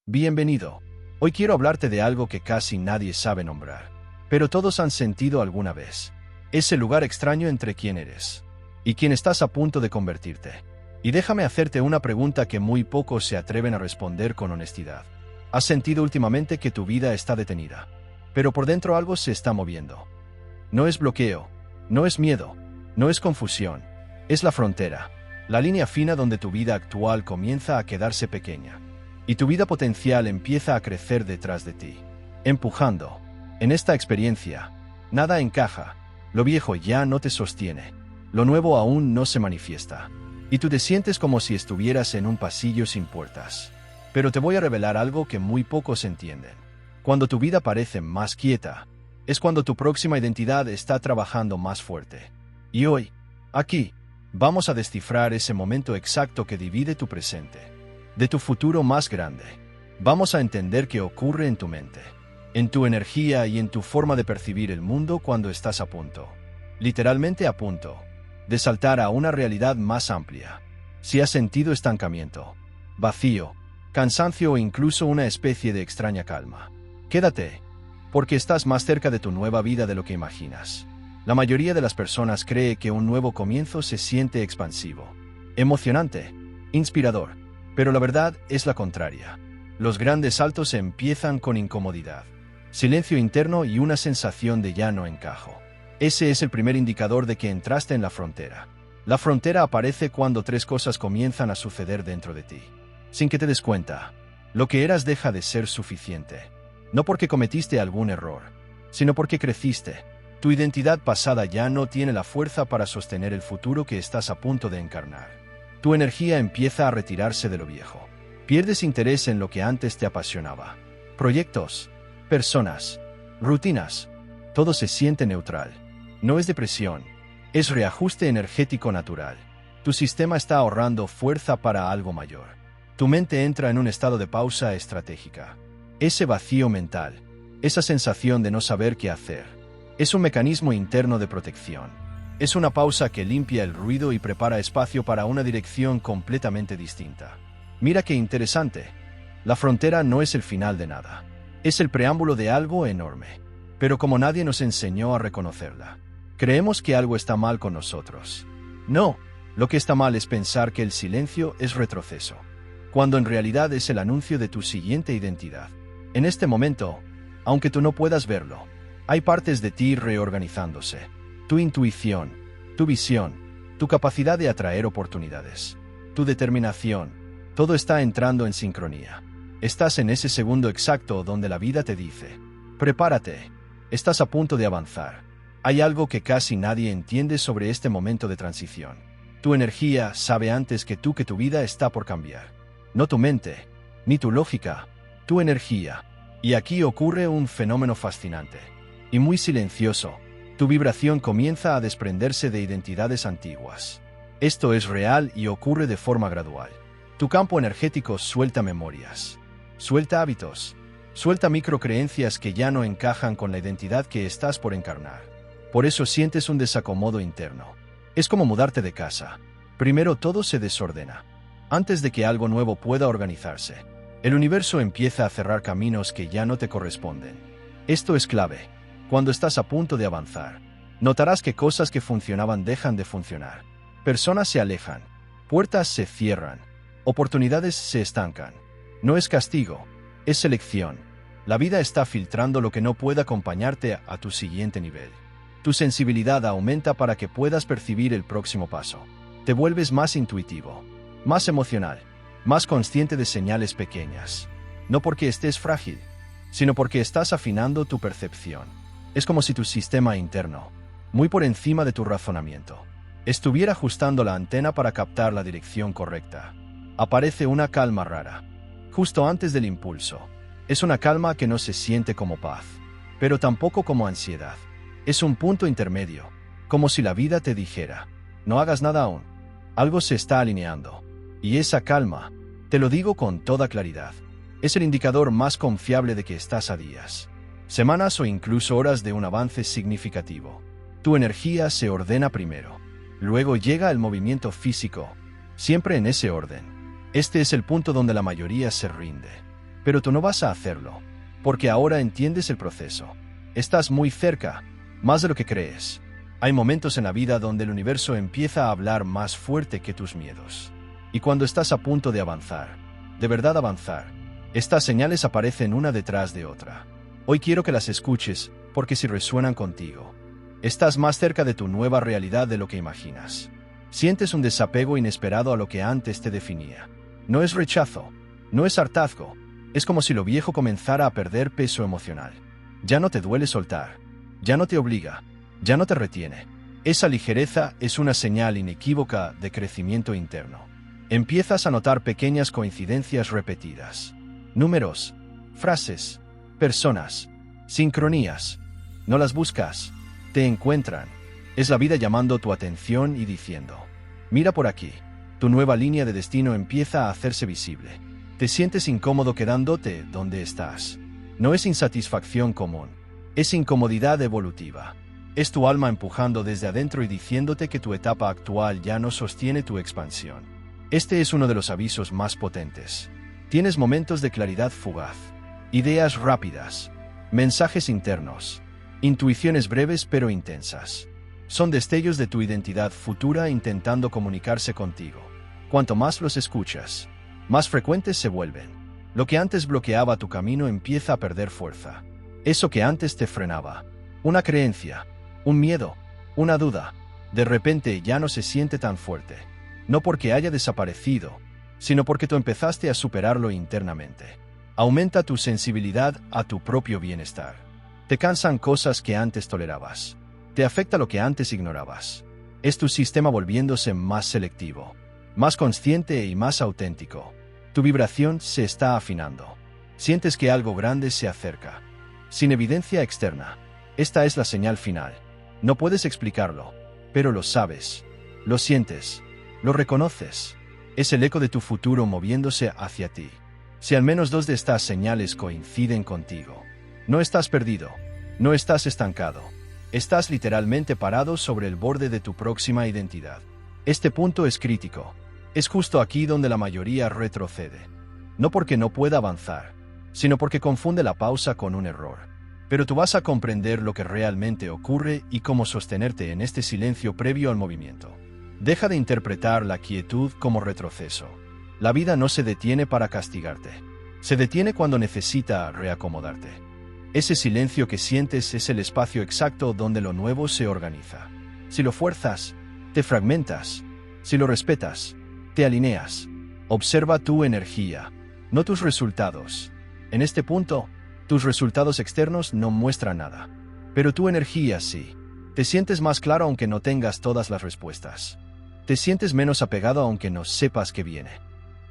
Bienvenido. Hoy quiero hablarte de algo que casi nadie sabe nombrar, pero todos han sentido alguna vez. Ese lugar extraño entre quién eres y quién estás a punto de convertirte. Y déjame hacerte una pregunta que muy pocos se atreven a responder con honestidad. ¿Has sentido últimamente que tu vida está detenida, pero por dentro algo se está moviendo? No es bloqueo, no es miedo, no es confusión, es la frontera, la línea fina donde tu vida actual comienza a quedarse pequeña y tu vida potencial empieza a crecer detrás de ti, empujando. En esta experiencia, nada encaja, lo viejo ya no te sostiene, lo nuevo aún no se manifiesta, y tú te sientes como si estuvieras en un pasillo sin puertas. Pero te voy a revelar algo que muy pocos entienden. Cuando tu vida parece más quieta, es cuando tu próxima identidad está trabajando más fuerte. Y hoy, aquí, vamos a descifrar ese momento exacto que divide tu presente de tu futuro más grande. Vamos a entender qué ocurre en tu mente, en tu energía y en tu forma de percibir el mundo cuando estás a punto, literalmente a punto, de saltar a una realidad más amplia. Si has sentido estancamiento, vacío, cansancio o incluso una especie de extraña calma, quédate, porque estás más cerca de tu nueva vida de lo que imaginas. La mayoría de las personas cree que un nuevo comienzo se siente expansivo, emocionante, inspirador. Pero la verdad es la contraria. Los grandes saltos empiezan con incomodidad, silencio interno y una sensación de ya no encajo. Ese es el primer indicador de que entraste en la frontera. La frontera aparece cuando tres cosas comienzan a suceder dentro de ti, sin que te des cuenta. Lo que eras deja de ser suficiente. No porque cometiste algún error, sino porque creciste. Tu identidad pasada ya no tiene la fuerza para sostener el futuro que estás a punto de encarnar. Tu energía empieza a retirarse de lo viejo. Pierdes interés en lo que antes te apasionaba. Proyectos, personas, rutinas. Todo se siente neutral. No es depresión, es reajuste energético natural. Tu sistema está ahorrando fuerza para algo mayor. Tu mente entra en un estado de pausa estratégica. Ese vacío mental, esa sensación de no saber qué hacer, es un mecanismo interno de protección. Es una pausa que limpia el ruido y prepara espacio para una dirección completamente distinta. Mira qué interesante. La frontera no es el final de nada. Es el preámbulo de algo enorme. Pero como nadie nos enseñó a reconocerla, creemos que algo está mal con nosotros. No, lo que está mal es pensar que el silencio es retroceso, cuando en realidad es el anuncio de tu siguiente identidad. En este momento, aunque tú no puedas verlo, hay partes de ti reorganizándose. Tu intuición, tu visión, tu capacidad de atraer oportunidades, tu determinación, todo está entrando en sincronía. Estás en ese segundo exacto donde la vida te dice: prepárate, estás a punto de avanzar. Hay algo que casi nadie entiende sobre este momento de transición. Tu energía sabe antes que tu vida está por cambiar. No tu mente, ni tu lógica, tu energía. Y aquí ocurre un fenómeno fascinante y muy silencioso. Tu vibración comienza a desprenderse de identidades antiguas. Esto es real y ocurre de forma gradual. Tu campo energético suelta memorias, suelta hábitos, suelta microcreencias que ya no encajan con la identidad que estás por encarnar. Por eso sientes un desacomodo interno. Es como mudarte de casa. Primero todo se desordena. Antes de que algo nuevo pueda organizarse, el universo empieza a cerrar caminos que ya no te corresponden. Esto es clave. Cuando estás a punto de avanzar, notarás que cosas que funcionaban dejan de funcionar. Personas se alejan, puertas se cierran, oportunidades se estancan. No es castigo, es selección. La vida está filtrando lo que no puede acompañarte a tu siguiente nivel. Tu sensibilidad aumenta para que puedas percibir el próximo paso. Te vuelves más intuitivo, más emocional, más consciente de señales pequeñas. No porque estés frágil, sino porque estás afinando tu percepción. Es como si tu sistema interno, muy por encima de tu razonamiento, estuviera ajustando la antena para captar la dirección correcta. Aparece una calma rara, justo antes del impulso. Es una calma que no se siente como paz, pero tampoco como ansiedad. Es un punto intermedio, como si la vida te dijera: no hagas nada aún. Algo se está alineando. Y esa calma, te lo digo con toda claridad, es el indicador más confiable de que estás a días, semanas o incluso horas de un avance significativo. Tu energía se ordena primero. Luego llega el movimiento físico, siempre en ese orden. Este es el punto donde la mayoría se rinde. Pero tú no vas a hacerlo, porque ahora entiendes el proceso. Estás muy cerca, más de lo que crees. Hay momentos en la vida donde el universo empieza a hablar más fuerte que tus miedos. Y cuando estás a punto de avanzar, de verdad avanzar, estas señales aparecen una detrás de otra. Hoy quiero que las escuches, porque si resuenan contigo, estás más cerca de tu nueva realidad de lo que imaginas. Sientes un desapego inesperado a lo que antes te definía. No es rechazo, no es hartazgo, es como si lo viejo comenzara a perder peso emocional. Ya no te duele soltar, ya no te obliga, ya no te retiene. Esa ligereza es una señal inequívoca de crecimiento interno. Empiezas a notar pequeñas coincidencias repetidas. Números, frases, personas, sincronías. No las buscas, te encuentran. Es la vida llamando tu atención y diciendo: mira por aquí. Tu nueva línea de destino empieza a hacerse visible. Te sientes incómodo quedándote donde estás. No es insatisfacción común, es incomodidad evolutiva. Es tu alma empujando desde adentro y diciéndote que tu etapa actual ya no sostiene tu expansión. Este es uno de los avisos más potentes. Tienes momentos de claridad fugaz, ideas rápidas, mensajes internos, intuiciones breves pero intensas. Son destellos de tu identidad futura intentando comunicarse contigo. Cuanto más los escuchas, más frecuentes se vuelven. Lo que antes bloqueaba tu camino empieza a perder fuerza. Eso que antes te frenaba, una creencia, un miedo, una duda, de repente ya no se siente tan fuerte. No porque haya desaparecido, sino porque tú empezaste a superarlo internamente. Aumenta tu sensibilidad a tu propio bienestar. Te cansan cosas que antes tolerabas. Te afecta lo que antes ignorabas. Es tu sistema volviéndose más selectivo, más consciente y más auténtico. Tu vibración se está afinando. Sientes que algo grande se acerca, sin evidencia externa. Esta es la señal final. No puedes explicarlo, pero lo sabes, lo sientes, lo reconoces. Es el eco de tu futuro moviéndose hacia ti. Si al menos dos de estas señales coinciden contigo, no estás perdido, no estás estancado. Estás literalmente parado sobre el borde de tu próxima identidad. Este punto es crítico. Es justo aquí donde la mayoría retrocede. No porque no pueda avanzar, sino porque confunde la pausa con un error. Pero tú vas a comprender lo que realmente ocurre y cómo sostenerte en este silencio previo al movimiento. Deja de interpretar la quietud como retroceso. La vida no se detiene para castigarte. Se detiene cuando necesita reacomodarte. Ese silencio que sientes es el espacio exacto donde lo nuevo se organiza. Si lo fuerzas, te fragmentas. Si lo respetas, te alineas. Observa tu energía, no tus resultados. En este punto, tus resultados externos no muestran nada. Pero tu energía sí. Te sientes más claro aunque no tengas todas las respuestas. Te sientes menos apegado aunque no sepas qué viene.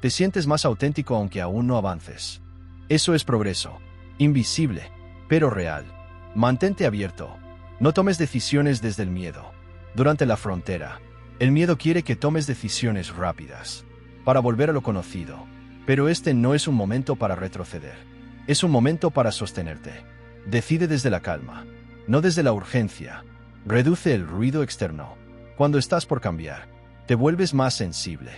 Te sientes más auténtico aunque aún no avances. Eso es progreso. Invisible, pero real. Mantente abierto. No tomes decisiones desde el miedo. Durante la frontera, el miedo quiere que tomes decisiones rápidas, para volver a lo conocido. Pero este no es un momento para retroceder. Es un momento para sostenerte. Decide desde la calma, no desde la urgencia. Reduce el ruido externo. Cuando estás por cambiar, te vuelves más sensible.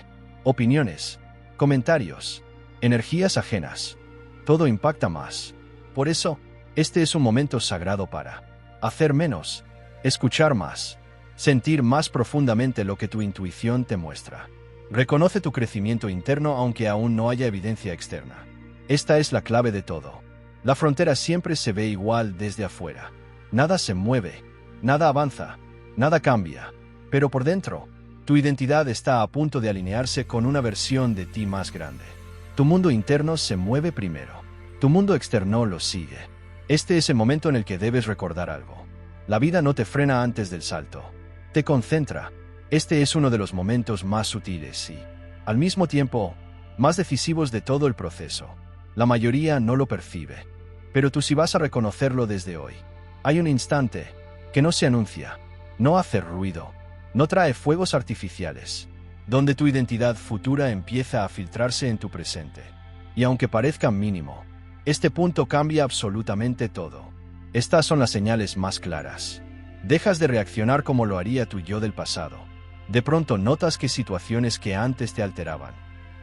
Opiniones, comentarios, energías ajenas. Todo impacta más. Por eso, este es un momento sagrado para hacer menos, escuchar más, sentir más profundamente lo que tu intuición te muestra. Reconoce tu crecimiento interno aunque aún no haya evidencia externa. Esta es la clave de todo. La frontera siempre se ve igual desde afuera. Nada se mueve, nada avanza, nada cambia. Pero por dentro, tu identidad está a punto de alinearse con una versión de ti más grande. Tu mundo interno se mueve primero. Tu mundo externo lo sigue. Este es el momento en el que debes recordar algo. La vida no te frena antes del salto. Te concentra. Este es uno de los momentos más sutiles y, al mismo tiempo, más decisivos de todo el proceso. La mayoría no lo percibe, pero tú sí vas a reconocerlo desde hoy. Hay un instante que no se anuncia, no hace ruido, no trae fuegos artificiales, donde tu identidad futura empieza a filtrarse en tu presente. Y aunque parezca mínimo, este punto cambia absolutamente todo. Estas son las señales más claras. Dejas de reaccionar como lo haría tu yo del pasado. De pronto notas que situaciones que antes te alteraban,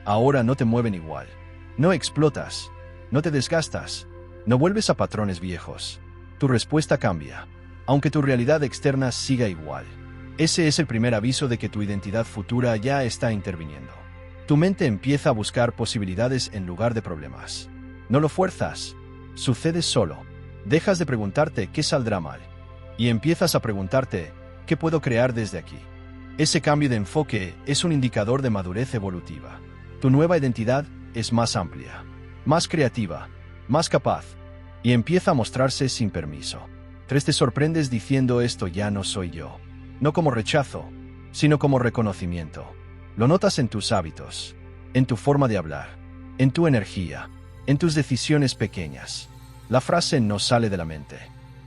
ahora no te mueven igual. No explotas, No te desgastas. No vuelves a patrones viejos. Tu respuesta cambia, aunque tu realidad externa siga igual. Ese es el primer aviso de que tu identidad futura ya está interviniendo. Tu mente empieza a buscar posibilidades en lugar de problemas. No lo fuerzas. Sucede solo. Dejas de preguntarte qué saldrá mal. Y empiezas a preguntarte, ¿qué puedo crear desde aquí? Ese cambio de enfoque es un indicador de madurez evolutiva. Tu nueva identidad es más amplia, más creativa, más capaz, y empieza a mostrarse sin permiso. Te sorprendes diciendo esto ya no soy yo. No como rechazo, sino como reconocimiento. Lo notas en tus hábitos, en tu forma de hablar, en tu energía, en tus decisiones pequeñas. La frase no sale de la mente,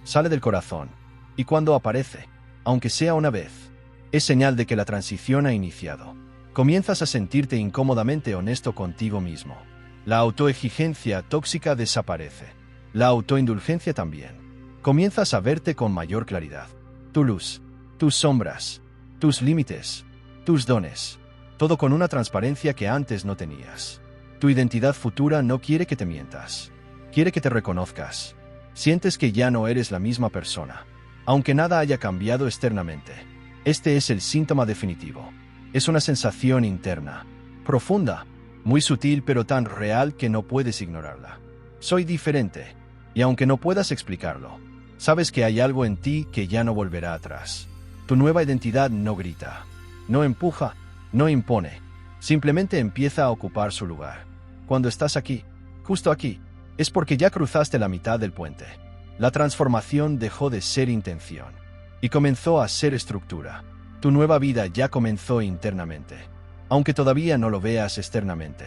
sale del corazón, y cuando aparece, aunque sea una vez, es señal de que la transición ha iniciado. Comienzas a sentirte incómodamente honesto contigo mismo. La autoexigencia tóxica desaparece. La autoindulgencia también. Comienzas a verte con mayor claridad. Tu luz, tus sombras, tus límites, tus dones. Todo con una transparencia que antes no tenías. Tu identidad futura no quiere que te mientas. Quiere que te reconozcas. Sientes que ya no eres la misma persona, aunque nada haya cambiado externamente. Este es el síntoma definitivo. Es una sensación interna, profunda, muy sutil pero tan real que no puedes ignorarla. Soy diferente, y aunque no puedas explicarlo, sabes que hay algo en ti que ya no volverá atrás. Tu nueva identidad no grita, no empuja, no impone, simplemente empieza a ocupar su lugar. Cuando estás aquí, justo aquí, es porque ya cruzaste la mitad del puente. La transformación dejó de ser intención y comenzó a ser estructura. Tu nueva vida ya comenzó internamente, aunque todavía no lo veas externamente.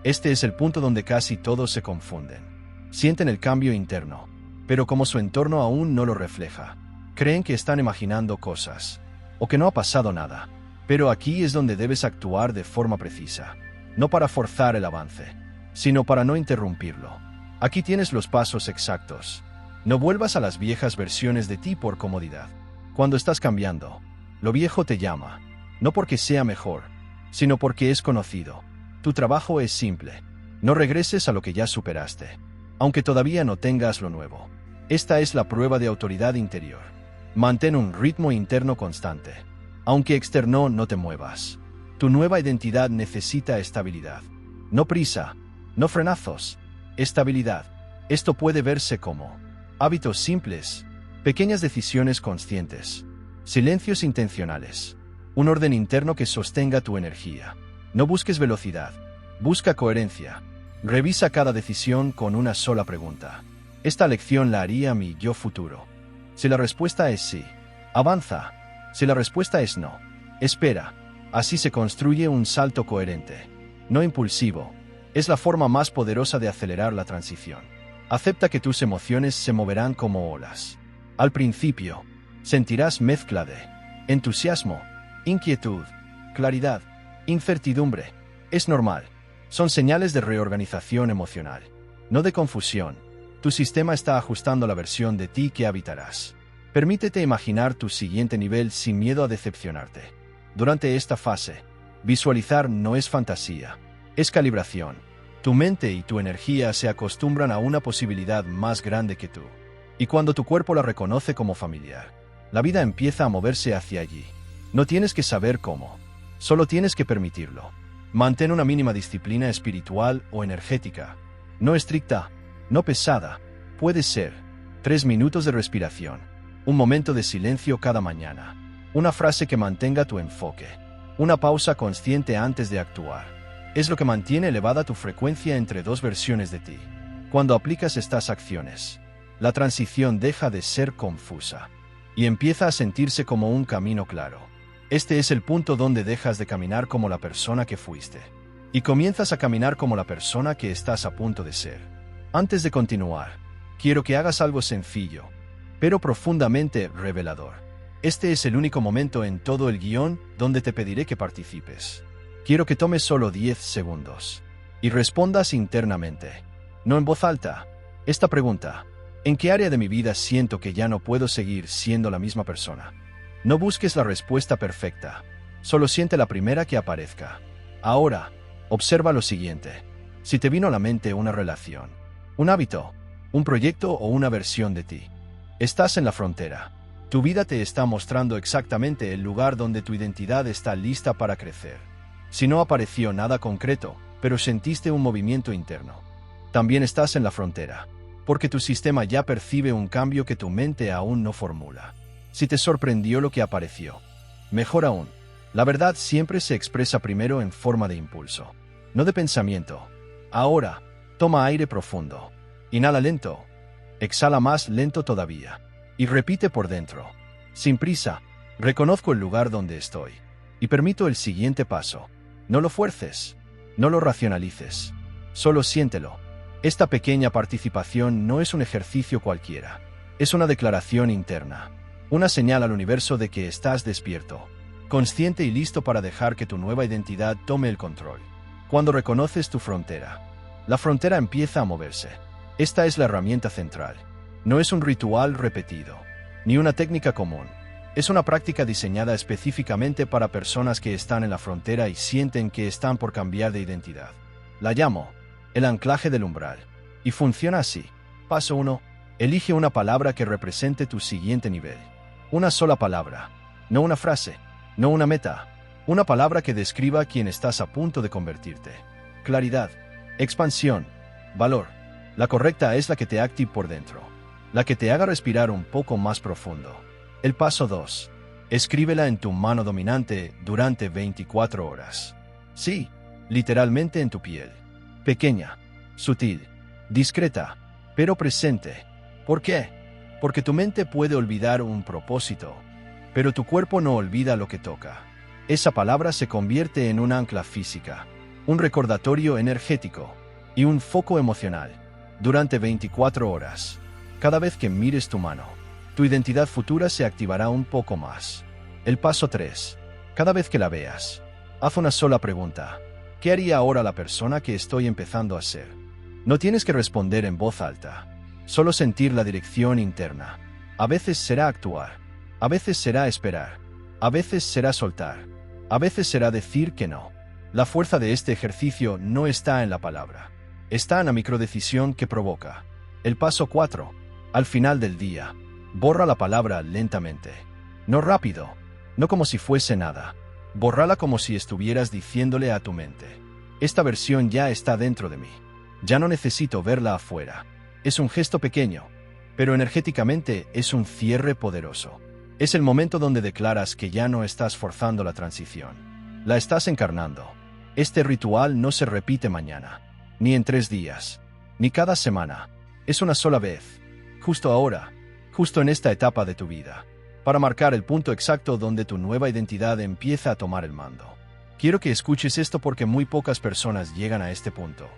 Este es el punto donde casi todos se confunden. Sienten el cambio interno, pero como su entorno aún no lo refleja, creen que están imaginando cosas, o que no ha pasado nada. Pero aquí es donde debes actuar de forma precisa, no para forzar el avance, sino para no interrumpirlo. Aquí tienes los pasos exactos. No vuelvas a las viejas versiones de ti por comodidad. Cuando estás cambiando, lo viejo te llama, no porque sea mejor, sino porque es conocido. Tu trabajo es simple. No regreses a lo que ya superaste, aunque todavía no tengas lo nuevo. Esta es la prueba de autoridad interior. Mantén un ritmo interno constante. Aunque externo no te muevas. Tu nueva identidad necesita estabilidad. No prisa, no frenazos. Estabilidad. Esto puede verse como hábitos simples, pequeñas decisiones conscientes, silencios intencionales, un orden interno que sostenga tu energía. No busques velocidad, busca coherencia. Revisa cada decisión con una sola pregunta. Esta lección la haría mi yo futuro. Si la respuesta es sí, avanza. Si la respuesta es no, espera. Así se construye un salto coherente, no impulsivo. Es la forma más poderosa de acelerar la transición. Acepta que tus emociones se moverán como olas. Al principio, sentirás mezcla de entusiasmo, inquietud, claridad, incertidumbre. Es normal. Son señales de reorganización emocional, no de confusión. Tu sistema está ajustando la versión de ti que habitarás. Permítete imaginar tu siguiente nivel sin miedo a decepcionarte. Durante esta fase, visualizar no es fantasía, es calibración. Tu mente y tu energía se acostumbran a una posibilidad más grande que tú. Y cuando tu cuerpo la reconoce como familiar, la vida empieza a moverse hacia allí. No tienes que saber cómo, solo tienes que permitirlo. Mantén una mínima disciplina espiritual o energética. No estricta, no pesada. Puede ser 3 minutos de respiración. Un momento de silencio cada mañana. Una frase que mantenga tu enfoque. Una pausa consciente antes de actuar. Es lo que mantiene elevada tu frecuencia entre dos versiones de ti. Cuando aplicas estas acciones, la transición deja de ser confusa y empieza a sentirse como un camino claro. Este es el punto donde dejas de caminar como la persona que fuiste y comienzas a caminar como la persona que estás a punto de ser. Antes de continuar, quiero que hagas algo sencillo, pero profundamente revelador. Este es el único momento en todo el guión donde te pediré que participes. Quiero que tomes solo 10 segundos y respondas internamente, no en voz alta, esta pregunta: ¿en qué área de mi vida siento que ya no puedo seguir siendo la misma persona? No busques la respuesta perfecta, solo siente la primera que aparezca. Ahora, observa lo siguiente. Si te vino a la mente una relación, un hábito, un proyecto o una versión de ti. Estás en la frontera. Tu vida te está mostrando exactamente el lugar donde tu identidad está lista para crecer. Si no apareció nada concreto, pero sentiste un movimiento interno, también estás en la frontera, porque tu sistema ya percibe un cambio que tu mente aún no formula. Si te sorprendió lo que apareció, mejor aún, la verdad siempre se expresa primero en forma de impulso, no de pensamiento. Ahora, toma aire profundo. Inhala lento. Exhala más lento todavía. Y repite por dentro. Sin prisa, reconozco el lugar donde estoy. Y permito el siguiente paso. No lo fuerces. No lo racionalices. Solo siéntelo. Esta pequeña participación no es un ejercicio cualquiera. Es una declaración interna. Una señal al universo de que estás despierto, consciente y listo para dejar que tu nueva identidad tome el control. Cuando reconoces tu frontera, la frontera empieza a moverse. Esta es la herramienta central. No es un ritual repetido, ni una técnica común. Es una práctica diseñada específicamente para personas que están en la frontera y sienten que están por cambiar de identidad. La llamo el anclaje del umbral. Y funciona así. Paso 1. Elige una palabra que represente tu siguiente nivel. Una sola palabra. No una frase. No una meta. Una palabra que describa quién estás a punto de convertirte. Claridad. Expansión. Valor. La correcta es la que te active por dentro. La que te haga respirar un poco más profundo. El paso 2. Escríbela en tu mano dominante durante 24 horas. Sí, literalmente en tu piel. Pequeña, sutil, discreta, pero presente. ¿Por qué? Porque tu mente puede olvidar un propósito, pero tu cuerpo no olvida lo que toca. Esa palabra se convierte en un ancla física, un recordatorio energético y un foco emocional. Durante 24 horas, cada vez que mires tu mano, tu identidad futura se activará un poco más. El paso 3. Cada vez que la veas, haz una sola pregunta. ¿Qué haría ahora la persona que estoy empezando a ser? No tienes que responder en voz alta, solo sentir la dirección interna. A veces será actuar, a veces será esperar, a veces será soltar, a veces será decir que no. La fuerza de este ejercicio no está en la palabra, está en la microdecisión que provoca. El paso 4. Al final del día, borra la palabra lentamente. No rápido, no como si fuese nada. Bórrala como si estuvieras diciéndole a tu mente: esta versión ya está dentro de mí. Ya no necesito verla afuera. Es un gesto pequeño, pero energéticamente es un cierre poderoso. Es el momento donde declaras que ya no estás forzando la transición. La estás encarnando. Este ritual no se repite mañana, ni en 3 días, ni cada semana. Es una sola vez, justo ahora, justo en esta etapa de tu vida, para marcar el punto exacto donde tu nueva identidad empieza a tomar el mando. Quiero que escuches esto porque muy pocas personas llegan a este punto.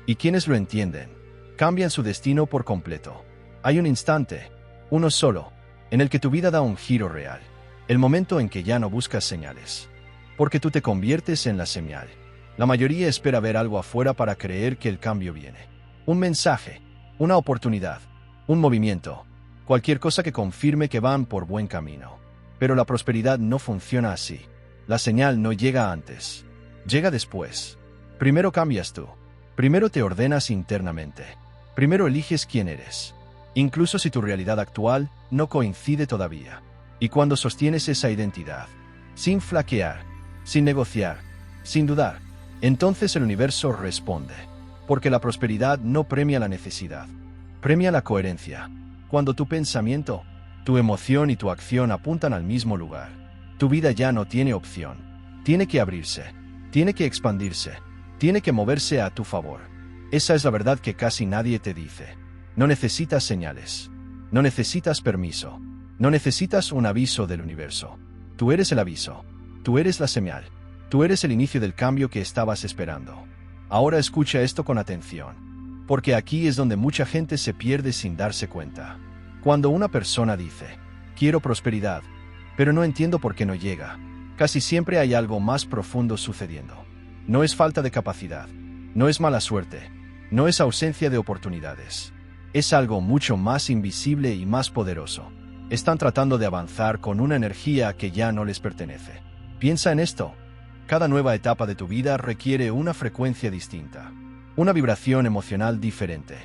Y quienes lo entienden, cambian su destino por completo. Hay un instante, uno solo, en el que tu vida da un giro real. El momento en que ya no buscas señales, porque tú te conviertes en la señal. La mayoría espera ver algo afuera para creer que el cambio viene. Un mensaje, una oportunidad, un movimiento, cualquier cosa que confirme que van por buen camino. Pero la prosperidad no funciona así. La señal no llega antes, llega después. Primero cambias tú. Primero te ordenas internamente. Primero eliges quién eres, incluso si tu realidad actual no coincide todavía. Y cuando sostienes esa identidad, sin flaquear, sin negociar, sin dudar, entonces el universo responde. Porque la prosperidad no premia la necesidad, premia la coherencia. Cuando tu pensamiento, tu emoción y tu acción apuntan al mismo lugar, tu vida ya no tiene opción. Tiene que abrirse, tiene que expandirse, tiene que moverse a tu favor. Esa es la verdad que casi nadie te dice. No necesitas señales, no necesitas permiso, no necesitas un aviso del universo. Tú eres el aviso, tú eres la señal, tú eres el inicio del cambio que estabas esperando. Ahora escucha esto con atención, porque aquí es donde mucha gente se pierde sin darse cuenta. Cuando una persona dice: quiero prosperidad, pero no entiendo por qué no llega, casi siempre hay algo más profundo sucediendo. No es falta de capacidad, no es mala suerte, no es ausencia de oportunidades. Es algo mucho más invisible y más poderoso. Están tratando de avanzar con una energía que ya no les pertenece. Piensa en esto. Cada nueva etapa de tu vida requiere una frecuencia distinta, una vibración emocional diferente.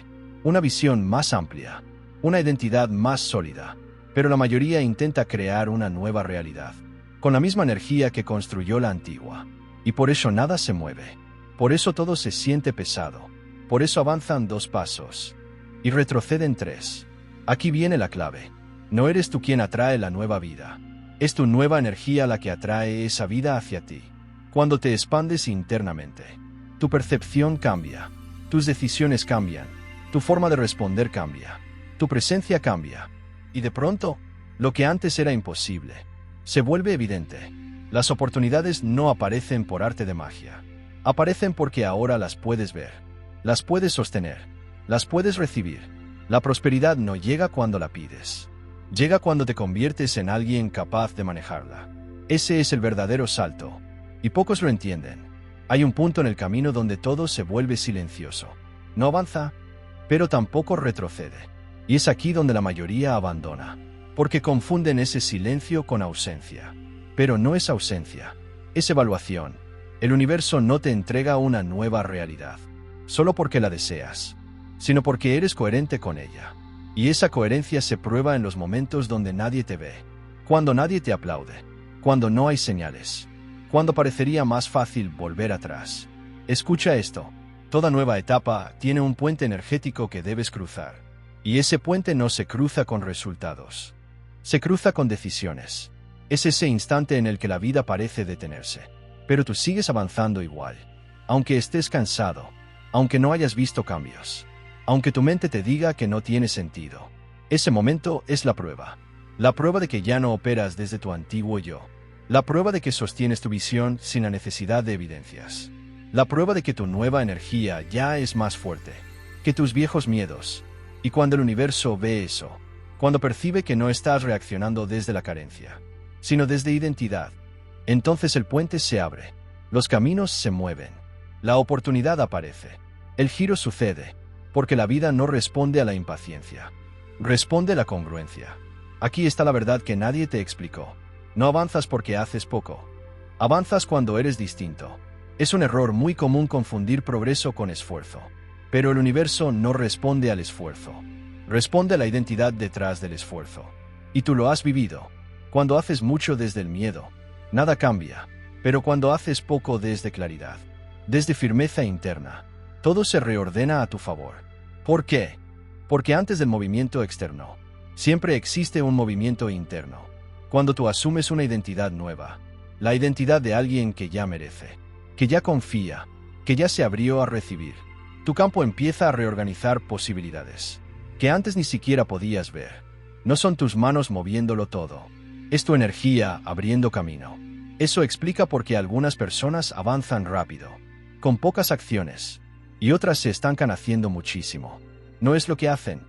una visión más amplia, una identidad más sólida, pero la mayoría intenta crear una nueva realidad, con la misma energía que construyó la antigua, y por eso nada se mueve, por eso todo se siente pesado, por eso avanzan 2 pasos, y retroceden 3. Aquí viene la clave. No eres tú quien atrae la nueva vida. Es tu nueva energía la que atrae esa vida hacia ti. Cuando te expandes internamente, tu percepción cambia, tus decisiones cambian, tu forma de responder cambia, tu presencia cambia. Y de pronto, lo que antes era imposible, se vuelve evidente. Las oportunidades no aparecen por arte de magia. Aparecen porque ahora las puedes ver, las puedes sostener, las puedes recibir. La prosperidad no llega cuando la pides. Llega cuando te conviertes en alguien capaz de manejarla. Ese es el verdadero salto. Y pocos lo entienden. Hay un punto en el camino donde todo se vuelve silencioso. No avanza, pero tampoco retrocede. Y es aquí donde la mayoría abandona. Porque confunden ese silencio con ausencia. Pero no es ausencia. Es evaluación. El universo no te entrega una nueva realidad, solo porque la deseas, sino porque eres coherente con ella. Y esa coherencia se prueba en los momentos donde nadie te ve, cuando nadie te aplaude, cuando no hay señales, cuando parecería más fácil volver atrás. Escucha esto. Toda nueva etapa tiene un puente energético que debes cruzar. Y ese puente no se cruza con resultados. Se cruza con decisiones. Es ese instante en el que la vida parece detenerse. Pero tú sigues avanzando igual. Aunque estés cansado, aunque no hayas visto cambios, aunque tu mente te diga que no tiene sentido. Ese momento es la prueba. La prueba de que ya no operas desde tu antiguo yo. La prueba de que sostienes tu visión sin la necesidad de evidencias. La prueba de que tu nueva energía ya es más fuerte que tus viejos miedos. Y cuando el universo ve eso, cuando percibe que no estás reaccionando desde la carencia, sino desde identidad, entonces el puente se abre, los caminos se mueven, la oportunidad aparece, el giro sucede, porque la vida no responde a la impaciencia, responde a la congruencia. Aquí está la verdad que nadie te explicó. No avanzas porque haces poco, avanzas cuando eres distinto. Es un error muy común confundir progreso con esfuerzo, pero el universo no responde al esfuerzo, responde a la identidad detrás del esfuerzo. Y tú lo has vivido. Cuando haces mucho desde el miedo, nada cambia, pero cuando haces poco desde claridad, desde firmeza interna, todo se reordena a tu favor. ¿Por qué? Porque antes del movimiento externo, siempre existe un movimiento interno. Cuando tú asumes una identidad nueva, la identidad de alguien que ya merece, que ya confía, que ya se abrió a recibir, tu campo empieza a reorganizar posibilidades que antes ni siquiera podías ver. No son tus manos moviéndolo todo, es tu energía abriendo camino. Eso explica por qué algunas personas avanzan rápido, con pocas acciones, y otras se estancan haciendo muchísimo. No es lo que hacen,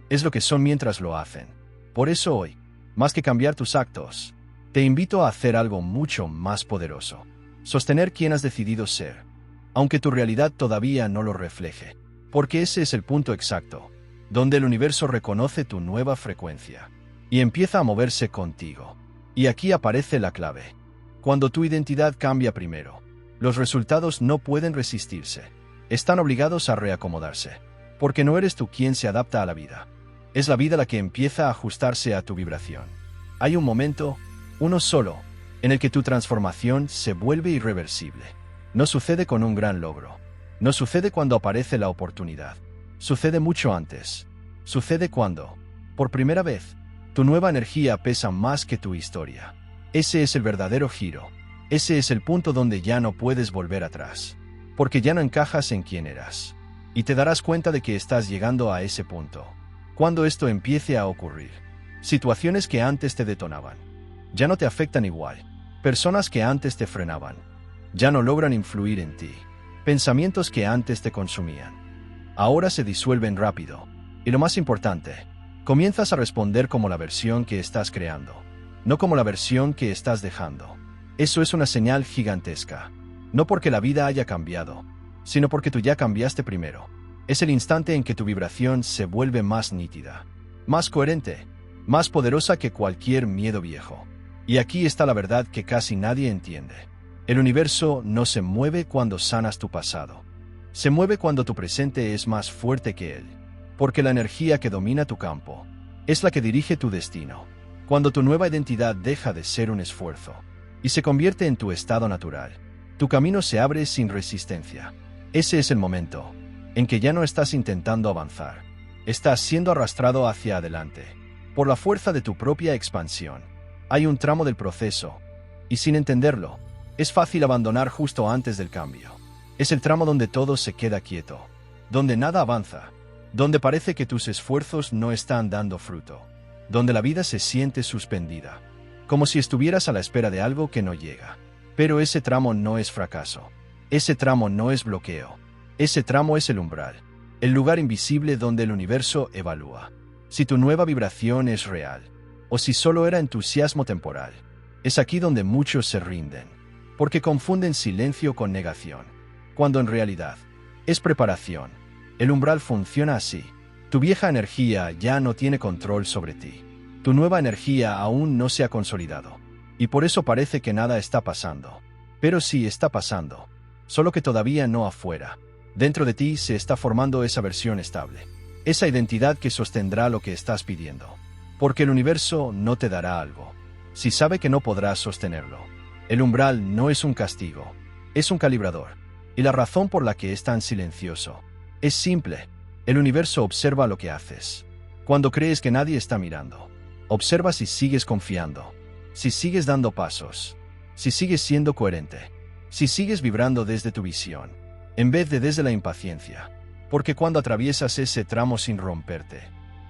es lo que son mientras lo hacen. Por eso hoy, más que cambiar tus actos, te invito a hacer algo mucho más poderoso. Sostener quién has decidido ser, aunque tu realidad todavía no lo refleje, porque ese es el punto exacto, donde el universo reconoce tu nueva frecuencia y empieza a moverse contigo. Y aquí aparece la clave. Cuando tu identidad cambia primero, los resultados no pueden resistirse. Están obligados a reacomodarse, porque no eres tú quien se adapta a la vida. Es la vida la que empieza a ajustarse a tu vibración. Hay un momento, uno solo, en el que tu transformación se vuelve irreversible. No sucede con un gran logro. No sucede cuando aparece la oportunidad. Sucede mucho antes. Sucede cuando, por primera vez, tu nueva energía pesa más que tu historia. Ese es el verdadero giro. Ese es el punto donde ya no puedes volver atrás, porque ya no encajas en quién eras. Y te darás cuenta de que estás llegando a ese punto. Cuando esto empiece a ocurrir, situaciones que antes te detonaban, ya no te afectan igual. Personas que antes te frenaban, ya no logran influir en ti. Pensamientos que antes te consumían, ahora se disuelven rápido. Y lo más importante, comienzas a responder como la versión que estás creando, no como la versión que estás dejando. Eso es una señal gigantesca. No porque la vida haya cambiado, sino porque tú ya cambiaste primero. Es el instante en que tu vibración se vuelve más nítida, más coherente, más poderosa que cualquier miedo viejo. Y aquí está la verdad que casi nadie entiende. El universo no se mueve cuando sanas tu pasado. Se mueve cuando tu presente es más fuerte que él. porque la energía que domina tu campo es la que dirige tu destino. Cuando tu nueva identidad deja de ser un esfuerzo y se convierte en tu estado natural, tu camino se abre sin resistencia. Ese es el momento en que ya no estás intentando avanzar, estás siendo arrastrado hacia adelante por la fuerza de tu propia expansión. Hay un tramo del proceso, y sin entenderlo, es fácil abandonar justo antes del cambio. Es el tramo donde todo se queda quieto, donde nada avanza, donde parece que tus esfuerzos no están dando fruto, donde la vida se siente suspendida, como si estuvieras a la espera de algo que no llega. Pero ese tramo no es fracaso, ese tramo no es bloqueo, ese tramo es el umbral, el lugar invisible donde el universo evalúa si tu nueva vibración es real, o si solo era entusiasmo temporal. Es aquí donde muchos se rinden, porque confunden silencio con negación, cuando en realidad es preparación. El umbral funciona así. Tu vieja energía ya no tiene control sobre ti. Tu nueva energía aún no se ha consolidado, y por eso parece que nada está pasando. Pero sí está pasando, solo que todavía no afuera. Dentro de ti se está formando esa versión estable, esa identidad que sostendrá lo que estás pidiendo. Porque el universo no te dará algo si sabe que no podrás sostenerlo. El umbral no es un castigo, es un calibrador. Y la razón por la que es tan silencioso es simple. El universo observa lo que haces. Cuando crees que nadie está mirando, observa si sigues confiando, si sigues dando pasos, si sigues siendo coherente, si sigues vibrando desde tu visión, en vez de desde la impaciencia. Porque cuando atraviesas ese tramo sin romperte,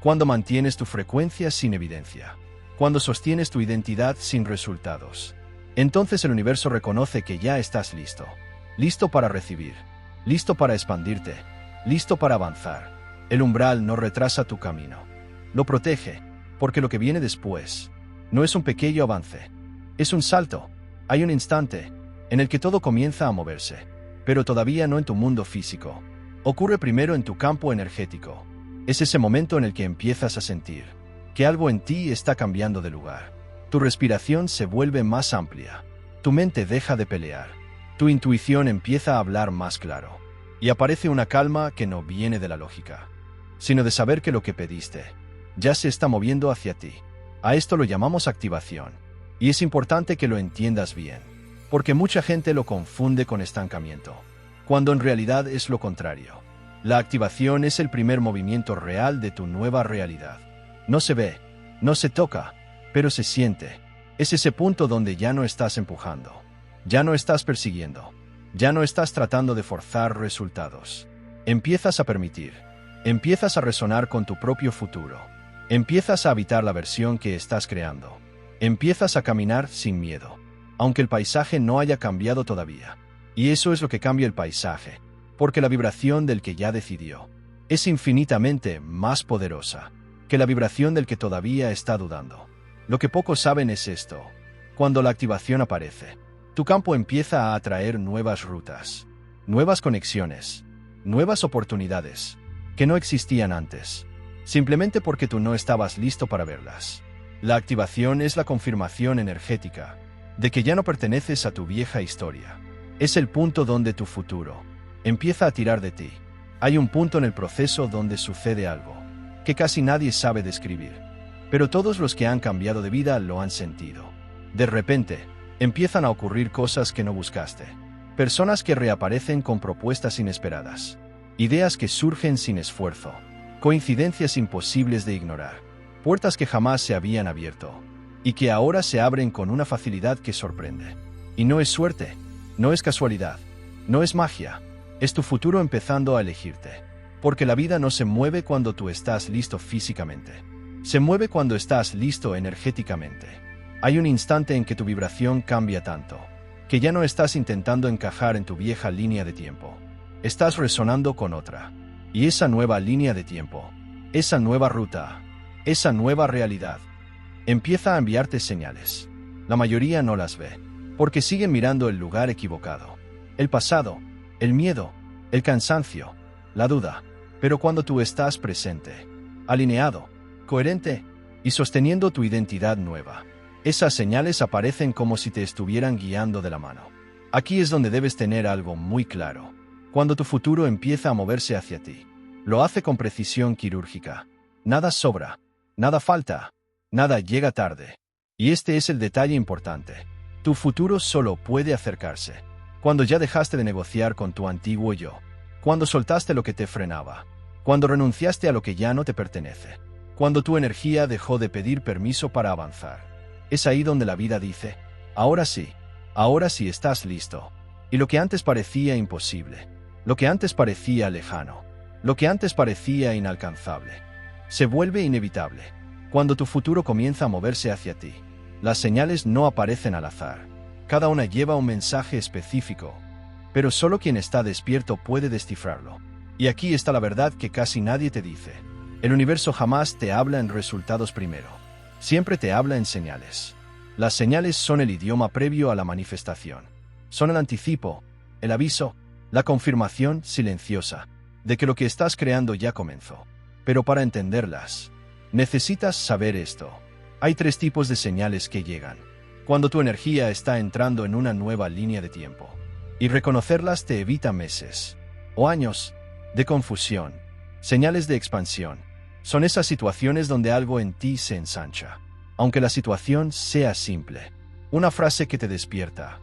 cuando mantienes tu frecuencia sin evidencia, cuando sostienes tu identidad sin resultados, entonces el universo reconoce que ya estás listo, listo para recibir, listo para expandirte, listo para avanzar. El umbral no retrasa tu camino, lo protege, porque lo que viene después no es un pequeño avance, es un salto. Hay un instante en el que todo comienza a moverse, pero todavía no en tu mundo físico. Ocurre primero en tu campo energético. Es ese momento en el que empiezas a sentir que algo en ti está cambiando de lugar. Tu respiración se vuelve más amplia, tu mente deja de pelear, tu intuición empieza a hablar más claro, y aparece una calma que no viene de la lógica, sino de saber que lo que pediste ya se está moviendo hacia ti. A esto lo llamamos activación, y es importante que lo entiendas bien, porque mucha gente lo confunde con estancamiento, cuando en realidad es lo contrario. La activación es el primer movimiento real de tu nueva realidad. No se ve, no se toca, pero se siente. Es ese punto donde ya no estás empujando, ya no estás persiguiendo, ya no estás tratando de forzar resultados. Empiezas a permitir, empiezas a resonar con tu propio futuro, empiezas a habitar la versión que estás creando, empiezas a caminar sin miedo, aunque el paisaje no haya cambiado todavía. Y eso es lo que cambia el paisaje, porque la vibración del que ya decidió es infinitamente más poderosa que la vibración del que todavía está dudando. Lo que pocos saben es esto: cuando la activación aparece, tu campo empieza a atraer nuevas rutas, nuevas conexiones, nuevas oportunidades que no existían antes, simplemente porque tú no estabas listo para verlas. La activación es la confirmación energética de que ya no perteneces a tu vieja historia. Es el punto donde tu futuro empieza a tirar de ti. Hay un punto en el proceso donde sucede algo que casi nadie sabe describir, pero todos los que han cambiado de vida lo han sentido. De repente, empiezan a ocurrir cosas que no buscaste, personas que reaparecen con propuestas inesperadas, ideas que surgen sin esfuerzo, coincidencias imposibles de ignorar, puertas que jamás se habían abierto y que ahora se abren con una facilidad que sorprende. Y no es suerte, no es casualidad, no es magia, es tu futuro empezando a elegirte. Porque la vida no se mueve cuando tú estás listo físicamente, se mueve cuando estás listo energéticamente. Hay un instante en que tu vibración cambia tanto que ya no estás intentando encajar en tu vieja línea de tiempo, estás resonando con otra. Y esa nueva línea de tiempo, esa nueva ruta, esa nueva realidad, empieza a enviarte señales. La mayoría no las ve, porque siguen mirando el lugar equivocado, el pasado, el miedo, el cansancio, la duda. Pero cuando tú estás presente, alineado, coherente y sosteniendo tu identidad nueva, esas señales aparecen como si te estuvieran guiando de la mano. Aquí es donde debes tener algo muy claro. Cuando tu futuro empieza a moverse hacia ti, Lo hace con precisión quirúrgica. Nada sobra, nada falta, nada llega tarde. Y este es el detalle importante. Tu futuro solo puede acercarse cuando ya dejaste de negociar con tu antiguo yo, cuando soltaste lo que te frenaba, cuando renunciaste a lo que ya no te pertenece, cuando tu energía dejó de pedir permiso para avanzar. Es ahí donde la vida dice, ahora sí estás listo. Y lo que antes parecía imposible, lo que antes parecía lejano, lo que antes parecía inalcanzable, se vuelve inevitable. Cuando tu futuro comienza a moverse hacia ti, las señales no aparecen al azar. Cada una lleva un mensaje específico, pero solo quien está despierto puede descifrarlo. Y aquí está la verdad que casi nadie te dice. El universo jamás te habla en resultados primero. Siempre te habla en señales. Las señales son el idioma previo a la manifestación. Son el anticipo, el aviso, la confirmación silenciosa de que lo que estás creando ya comenzó. Pero para entenderlas, necesitas saber esto. Hay 3 tipos de señales que llegan cuando tu energía está entrando en una nueva línea de tiempo. Y reconocerlas te evita meses o años de confusión. Señales de expansión son esas situaciones donde algo en ti se ensancha, aunque la situación sea simple. Una frase que te despierta,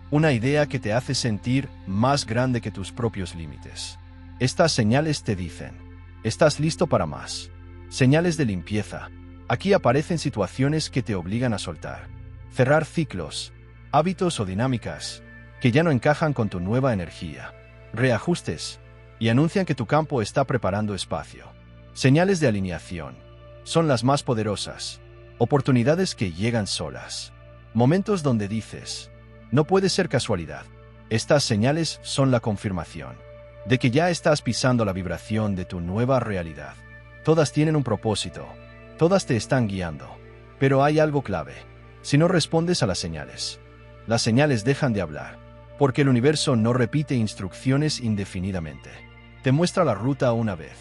una idea que te hace sentir más grande que tus propios límites. Estas señales te dicen, estás listo para más. Señales de limpieza. Aquí aparecen situaciones que te obligan a soltar, cerrar ciclos, hábitos o dinámicas que ya no encajan con tu nueva energía. Reajustes y anuncian que tu campo está preparando espacio. Señales de alineación son las más poderosas. Oportunidades que llegan solas. Momentos donde dices, no puede ser casualidad. Estas señales son la confirmación de que ya estás pisando la vibración de tu nueva realidad. Todas tienen un propósito, todas te están guiando. Pero hay algo clave. Si no respondes a las señales dejan de hablar, porque el universo no repite instrucciones indefinidamente. Te muestra la ruta una vez,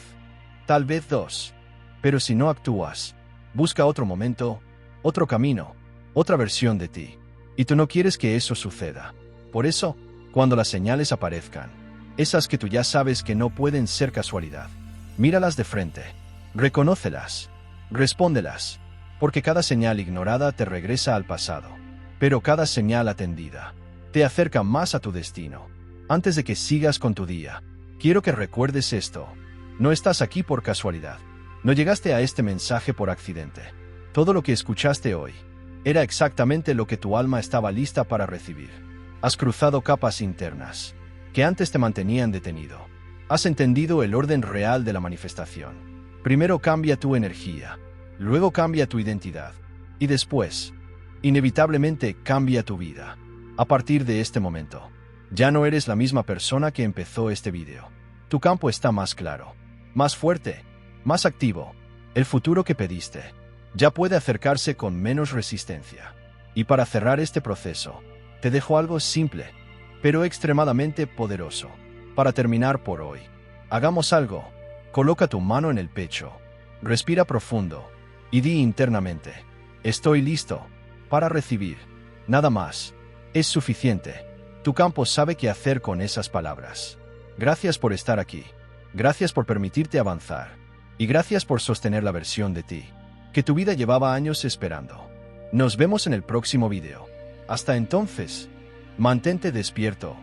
tal vez 2, pero si no actúas, busca otro momento, otro camino, otra versión de ti. Y tú no quieres que eso suceda. Por eso, cuando las señales aparezcan, esas que tú ya sabes que no pueden ser casualidad, míralas de frente, reconócelas, respóndelas, porque cada señal ignorada te regresa al pasado, pero cada señal atendida te acerca más a tu destino. Antes de que sigas con tu día, quiero que recuerdes esto. No estás aquí por casualidad. No llegaste a este mensaje por accidente. Todo lo que escuchaste hoy era exactamente lo que tu alma estaba lista para recibir. Has cruzado capas internas que antes te mantenían detenido. Has entendido el orden real de la manifestación. Primero cambia tu energía, luego cambia tu identidad, y después, inevitablemente cambia tu vida. A partir de este momento, ya no eres la misma persona que empezó este video. Tu campo está más claro, más fuerte, más activo. El futuro que pediste ya puede acercarse con menos resistencia. Y para cerrar este proceso, te dejo algo simple, pero extremadamente poderoso. Para terminar por hoy, hagamos algo. Coloca tu mano en el pecho, respira profundo y di internamente, estoy listo para recibir. Nada más. Es suficiente. Tu campo sabe qué hacer con esas palabras. Gracias por estar aquí. Gracias por permitirte avanzar. Y gracias por sostener la versión de ti que tu vida llevaba años esperando. Nos vemos en el próximo video. Hasta entonces, mantente despierto,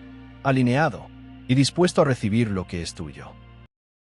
alineado y dispuesto a recibir lo que es tuyo.